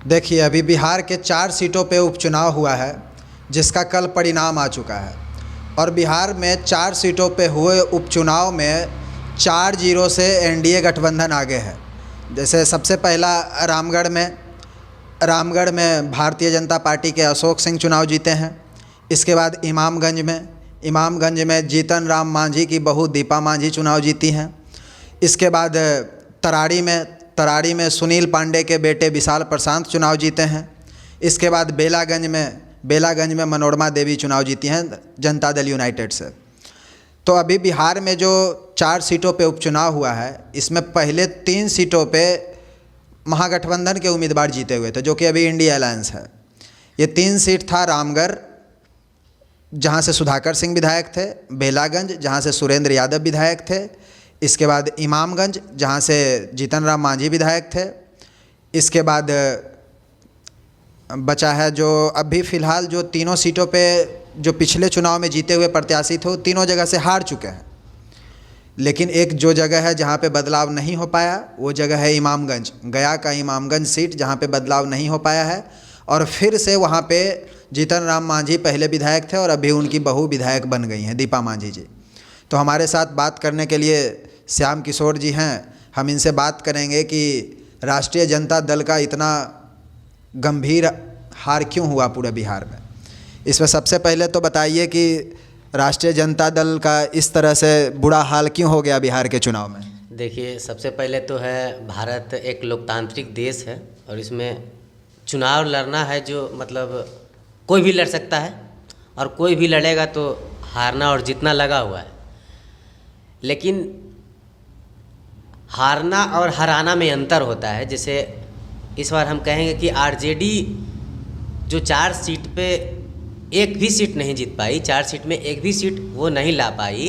देखिए, अभी बिहार के 4 सीटों पे उपचुनाव हुआ है, जिसका कल परिणाम आ चुका है। और बिहार में 4 सीटों पे हुए उपचुनाव में 4-0 से एनडीए गठबंधन आगे है। जैसे सबसे पहला रामगढ़ में भारतीय जनता पार्टी के अशोक सिंह चुनाव जीते हैं। इसके बाद इमामगंज में जीतन राम मांझी की बहू दीपा मांझी चुनाव जीती हैं। इसके बाद तराड़ी में सुनील पांडे के बेटे विशाल प्रशांत चुनाव जीते हैं। इसके बाद बेलागंज में मनोरमा देवी चुनाव जीती हैं जनता दल यूनाइटेड से। तो अभी बिहार में जो 4 सीटों पे उपचुनाव हुआ है, इसमें पहले 3 सीटों पे महागठबंधन के उम्मीदवार जीते हुए थे, जो कि अभी इंडिया अलायंस है। ये 3 सीट था रामगढ़, जहाँ से सुधाकर सिंह विधायक थे, बेलागंज जहाँ से सुरेंद्र यादव विधायक थे, इसके बाद इमामगंज जहाँ से जीतन राम मांझी विधायक थे। इसके बाद बचा है जो अभी फ़िलहाल जो तीनों सीटों पे जो पिछले चुनाव में जीते हुए प्रत्याशी थे, वो तीनों जगह से हार चुके हैं। लेकिन एक जो जगह है जहाँ पे बदलाव नहीं हो पाया, वो जगह है इमामगंज, गया का इमामगंज सीट, जहाँ पे बदलाव नहीं हो पाया है। और फिर से वहाँ पे जीतन राम मांझी पहले विधायक थे और अभी उनकी बहू विधायक बन गई हैं, दीपा मांझी जी। तो हमारे साथ बात करने के लिए श्याम किशोर जी हैं। हम इनसे बात करेंगे कि राष्ट्रीय जनता दल का इतना गंभीर हार क्यों हुआ पूरे बिहार में। इसमें सबसे पहले तो बताइए कि राष्ट्रीय जनता दल का इस तरह से बुरा हाल क्यों हो गया बिहार के चुनाव में। देखिए, सबसे पहले तो है, भारत एक लोकतांत्रिक देश है और इसमें चुनाव लड़ना है जो मतलब कोई भी लड़ सकता है और कोई भी लड़ेगा तो हारना और जीतना लगा हुआ है। लेकिन हारना और हराना में अंतर होता है। जैसे इस बार हम कहेंगे कि आरजेडी जो 4 सीट पे एक भी सीट नहीं जीत पाई, 4 सीट में एक भी सीट वो नहीं ला पाई,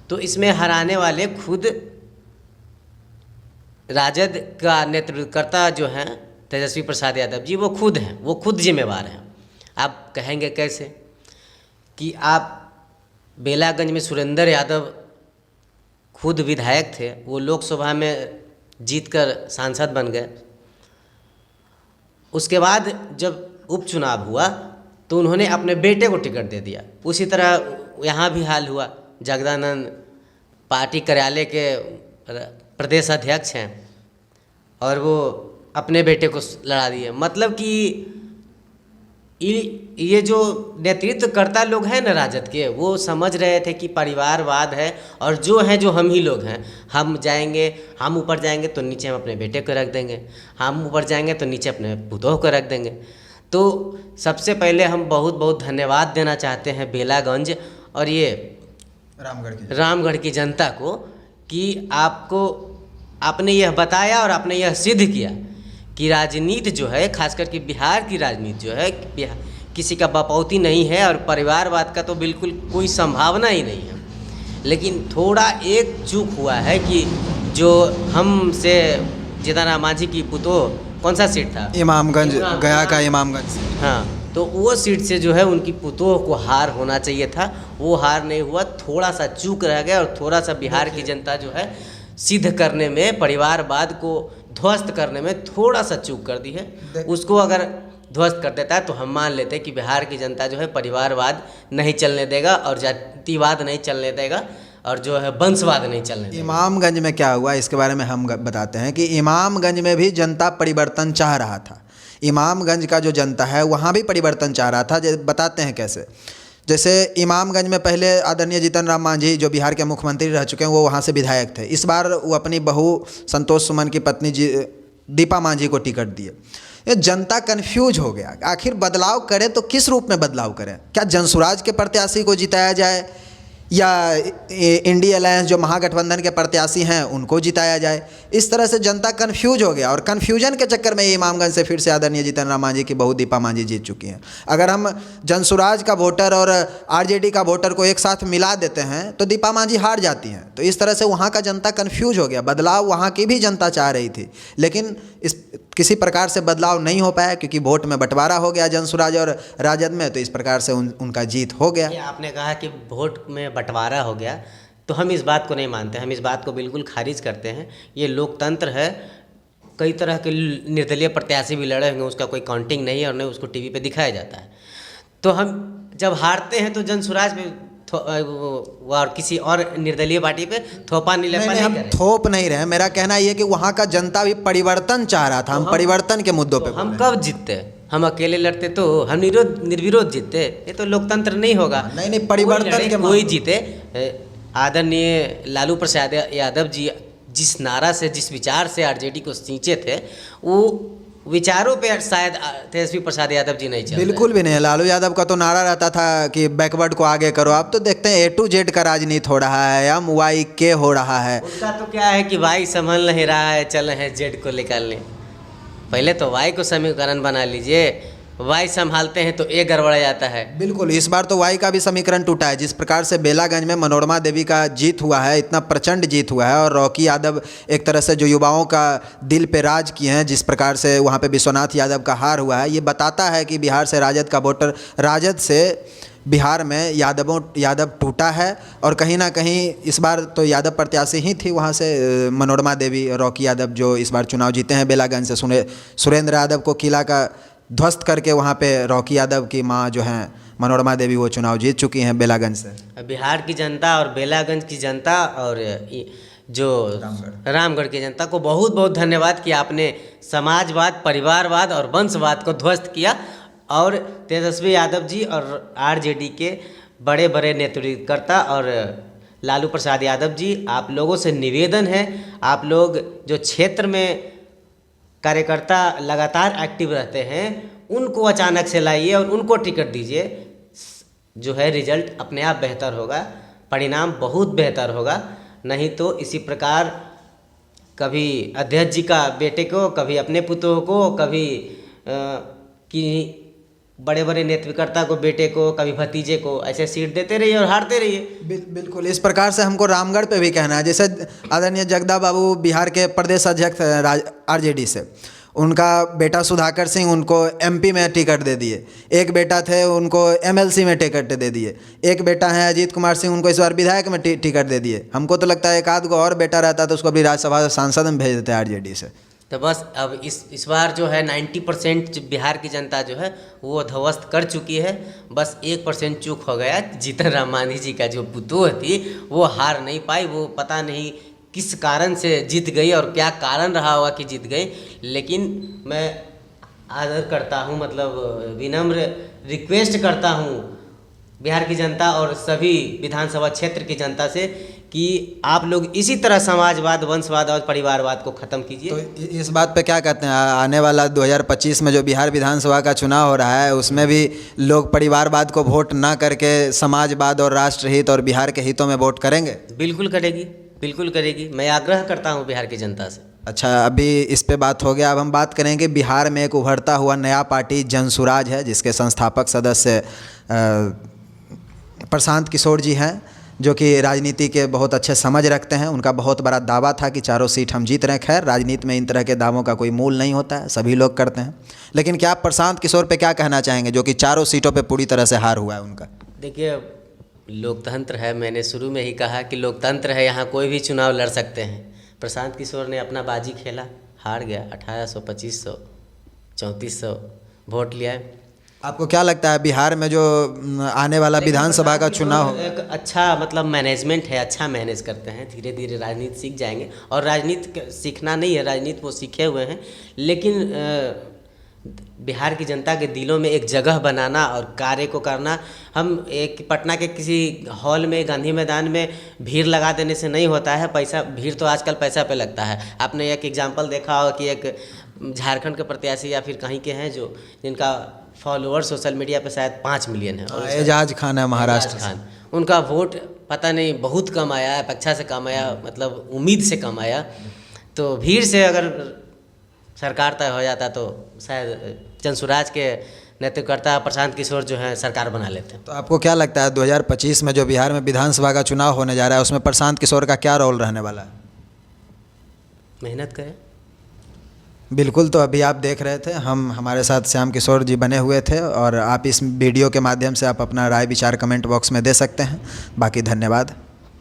तो इसमें हराने वाले खुद राजद का नेतृत्वकर्ता जो हैं तेजस्वी प्रसाद यादव जी, वो खुद हैं, वो खुद जिम्मेवार हैं। आप कहेंगे कैसे कि आप बेलागंज में सुरेंद्र यादव खुद विधायक थे, वो लोकसभा में जीतकर सांसद बन गए। उसके बाद जब उपचुनाव हुआ तो उन्होंने अपने बेटे को टिकट दे दिया। उसी तरह यहाँ भी हाल हुआ। जगदानंद पार्टी कार्यालय के प्रदेश अध्यक्ष हैं और वो अपने बेटे को लड़ा दिए। मतलब कि ये जो नेतृत्वकर्ता लोग हैं ना राजद के, वो समझ रहे थे कि परिवारवाद है और जो हम ही लोग हैं, हम ऊपर जाएंगे तो नीचे हम अपने बेटे को रख देंगे, हम ऊपर जाएंगे तो नीचे अपने पुतोह को रख देंगे। तो सबसे पहले हम बहुत बहुत धन्यवाद देना चाहते हैं बेलागंज और ये रामगढ़ की जनता को कि आपने यह बताया और आपने यह सिद्ध किया कि राजनीति जो है, खासकर कि बिहार की राजनीति जो है, किसी का बपौती नहीं है और परिवारवाद का तो बिल्कुल कोई संभावना ही नहीं है। लेकिन थोड़ा एक चूक हुआ है कि जो हमसे जीतन राम मांझी की पुतोह, कौन सा सीट था? इमामगंज, गया का इमामगंज। हाँ, तो वो सीट से जो है उनकी पुतोह को हार होना चाहिए था, वो हार नहीं हुआ। थोड़ा सा चूक रह गया और थोड़ा सा बिहार की जनता जो है सिद्ध करने में, परिवारवाद को ध्वस्त करने में थोड़ा सा चूक कर दी है। उसको अगर ध्वस्त कर देता है तो हम मान लेते हैं कि बिहार की जनता जो है परिवारवाद नहीं चलने देगा और जातिवाद नहीं चलने देगा और जो है वंशवाद नहीं चलने देगा। इमामगंज में क्या हुआ इसके बारे में हम बताते हैं कि इमामगंज में भी जनता परिवर्तन चाह रहा था। इमामगंज का जो जनता है वहाँ भी परिवर्तन चाह रहा था। बताते हैं कैसे। जैसे इमामगंज में पहले आदरणीय जीतन राम मांझी जो बिहार के मुख्यमंत्री रह चुके हैं, वो वहाँ से विधायक थे। इस बार वो अपनी बहू संतोष सुमन की पत्नी दीपा मांझी को टिकट दिए। ये जनता कन्फ्यूज हो गया, आखिर बदलाव करें तो किस रूप में बदलाव करें। क्या जनसुराज के प्रत्याशी को जिताया जाए या इंडिया अलायंस जो महागठबंधन के प्रत्याशी हैं उनको जिताया जाए। इस तरह से जनता कन्फ्यूज हो गया और कन्फ्यूजन के चक्कर में ये इमामगंज से फिर से आदरणीय जीतन राम मांझी की बहू दीपा मांझी जीत चुकी हैं। अगर हम जनसुराज का वोटर और आरजेडी का वोटर को एक साथ मिला देते हैं तो दीपा मांझी हार जाती हैं। तो इस तरह से वहाँ का जनता कन्फ्यूज हो गया। बदलाव वहाँ की भी जनता चाह रही थी, लेकिन किसी प्रकार से बदलाव नहीं हो पाया क्योंकि वोट में बंटवारा हो गया जनसुराज और राजद में। तो इस प्रकार से उनका जीत हो गया। आपने कहा कि वोट में बंटवारा हो गया, तो हम इस बात को नहीं मानते, हम इस बात को बिल्कुल खारिज करते हैं। ये लोकतंत्र है, कई तरह के निर्दलीय प्रत्याशी भी लड़े होंगे, उसका कोई काउंटिंग नहीं है और न उसको टीवी पे दिखाया जाता है। तो हम जब हारते हैं तो जनसुराज पे और किसी और निर्दलीय पार्टी पे थोपा नहीं नहीं, हम थोप नहीं रहे। मेरा कहना ये है कि वहाँ का जनता भी परिवर्तन चाह रहा था। हम परिवर्तन के मुद्दों पे हम कब जीतते? हम अकेले लड़ते तो हम निर्विरोध जीतते। ये तो लोकतंत्र नहीं होगा। नहीं, परिवर्तन के कोई जीते। आदरणीय लालू प्रसाद यादव जी जिस नारा से, जिस विचार से आरजेडी को सींचे थे, वो विचारों पे शायद तेजस्वी प्रसाद यादव जी नहीं चल रहे। बिल्कुल भी नहीं। लालू यादव का तो नारा रहता था कि बैकवर्ड को आगे करो। आप तो देखते हैं A to Z का राजनीति हो रहा है, MYK हो रहा है। उनका तो क्या है कि वाई संभल नहीं रहा है, चल हैं जेड को निकालने। पहले तो वाई को समीकरण बना लीजिए, वाई संभालते हैं तो ए गड़बड़ा जाता है। बिल्कुल, इस बार तो वाई का भी समीकरण टूटा है। जिस प्रकार से बेलागंज में मनोरमा देवी का जीत हुआ है, इतना प्रचंड जीत हुआ है, और रॉकी यादव एक तरह से जो युवाओं का दिल पे राज किए हैं, जिस प्रकार से वहाँ पे विश्वनाथ यादव का हार हुआ है, ये बताता है कि बिहार से राजद का वोटर, राजद से बिहार में यादव टूटा है। और कहीं ना कहीं इस बार तो यादव प्रत्याशी ही थी वहाँ से मनोरमा देवी, रॉकी यादव जो इस बार चुनाव जीते हैं बेलागंज से। सुरेंद्र यादव को किला का ध्वस्त करके वहाँ पे रॉकी यादव की माँ जो हैं मनोरमा देवी, वो चुनाव जीत चुकी हैं बेलागंज से। बिहार की जनता और बेलागंज की जनता और जो रामगढ़ की जनता को बहुत बहुत धन्यवाद कि आपने समाजवाद, परिवारवाद और वंशवाद को ध्वस्त किया। और तेजस्वी यादव जी और आरजेडी के बड़े बड़े नेतृत्वकर्ता और लालू प्रसाद यादव जी, आप लोगों से निवेदन है, आप लोग जो क्षेत्र में कार्यकर्ता लगातार एक्टिव रहते हैं, उनको अचानक से लाइए और उनको टिकट दीजिए। जो है रिजल्ट अपने आप बेहतर होगा, परिणाम बहुत बेहतर होगा। नहीं तो इसी प्रकार कभी अध्यक्ष जी का बेटे को, कभी अपने पुतों को, कभी कि बड़े बड़े नेतृत्वकर्ता को बेटे को, कभी भतीजे को ऐसे सीट देते रहिए और हारते रहिए। बिल्कुल, इस प्रकार से हमको रामगढ़ पे भी कहना है। जैसे आदरणीय जगदा बाबू बिहार के प्रदेश अध्यक्ष आरजेडी से, उनका बेटा सुधाकर सिंह उनको MP में टिकट दे दिए, एक बेटा थे उनको MLC में टिकट दे दिए, एक बेटा है अजीत कुमार सिंह, उनको इस बार विधायक में टिकट दे दिए। हमको तो लगता है एक आध को और बेटा रहता तो उसको अपनी राज्यसभा सांसद में भेज देते आरजेडी से। तो बस अब इस बार जो है 90% बिहार की जनता जो है वो ध्वस्त कर चुकी है। बस 1% चूक हो गया। जीतन राम मांझी जी का जो पुतोह थी वो हार नहीं पाई। वो पता नहीं किस कारण से जीत गई और क्या कारण रहा होगा कि जीत गई। लेकिन मैं आदर करता हूँ, मतलब विनम्र रिक्वेस्ट करता हूँ बिहार की जनता और सभी विधानसभा क्षेत्र की जनता से कि आप लोग इसी तरह समाजवाद, वंशवाद और परिवारवाद को ख़त्म कीजिए। तो इस बात पे क्या कहते हैं? आने वाला 2025 में जो बिहार विधानसभा का चुनाव हो रहा है, उसमें भी लोग परिवारवाद को वोट ना करके समाजवाद और राष्ट्रहित और बिहार के हितों में वोट करेंगे? बिल्कुल करेगी, बिल्कुल करेगी। मैं आग्रह करता हूँ बिहार की जनता से। अच्छा, अभी इस पे बात हो गया। अब हम बात करेंगे बिहार में एक उभरता हुआ नया पार्टी जनसुराज है, जिसके संस्थापक सदस्य प्रशांत किशोर जी हैं, जो कि राजनीति के बहुत अच्छे समझ रखते हैं। उनका बहुत बड़ा दावा था कि 4 सीट हम जीत रहे हैं। खैर, राजनीति में इन तरह के दावों का कोई मूल नहीं होता है, सभी लोग करते हैं। लेकिन क्या आप प्रशांत किशोर पे क्या कहना चाहेंगे, जो कि 4 सीटों पे पूरी तरह से हार हुआ है उनका? देखिए, लोकतंत्र है, मैंने शुरू में ही कहा कि लोकतंत्र है, यहाँ कोई भी चुनाव लड़ सकते हैं। प्रशांत किशोर ने अपना बाजी खेला, हार गया। 1800, 2500, 3400 वोट लिया है। आपको क्या लगता है बिहार में जो आने वाला विधानसभा का चुनाव एक अच्छा मतलब मैनेजमेंट है, अच्छा मैनेज करते हैं, धीरे धीरे राजनीति सीख जाएंगे। और राजनीति सीखना नहीं है, राजनीति वो सीखे हुए हैं। लेकिन बिहार की जनता के दिलों में एक जगह बनाना और कार्य को करना, हम एक पटना के किसी हॉल में, गांधी मैदान में भीड़ लगा देने से नहीं होता है। पैसा, भीड़ तो आजकल पैसा पे लगता है। आपने एक एग्जाम्पल देखा होगा कि एक झारखंड के प्रत्याशी या फिर कहीं के हैं जो जिनका फॉलोअर सोशल मीडिया पे शायद 5 मिलियन है, और एजाज खान है महाराष्ट्र से। उनका वोट पता नहीं बहुत कम आया, अपेक्षा से कम आया, मतलब उम्मीद से कम आया। तो भीड़ से अगर सरकार तय हो जाता तो शायद जनसुराज के नेतृत्वकर्ता प्रशांत किशोर जो है सरकार बना लेते हैं। तो आपको क्या लगता है 2025 में जो बिहार में विधानसभा का चुनाव होने जा रहा है, उसमें प्रशांत किशोर का क्या रोल रहने वाला है? मेहनत करें। बिल्कुल, तो अभी आप देख रहे थे, हमारे साथ श्याम किशोर जी बने हुए थे, और आप इस वीडियो के माध्यम से आप अपना राय विचार कमेंट बॉक्स में दे सकते हैं। बाकी धन्यवाद।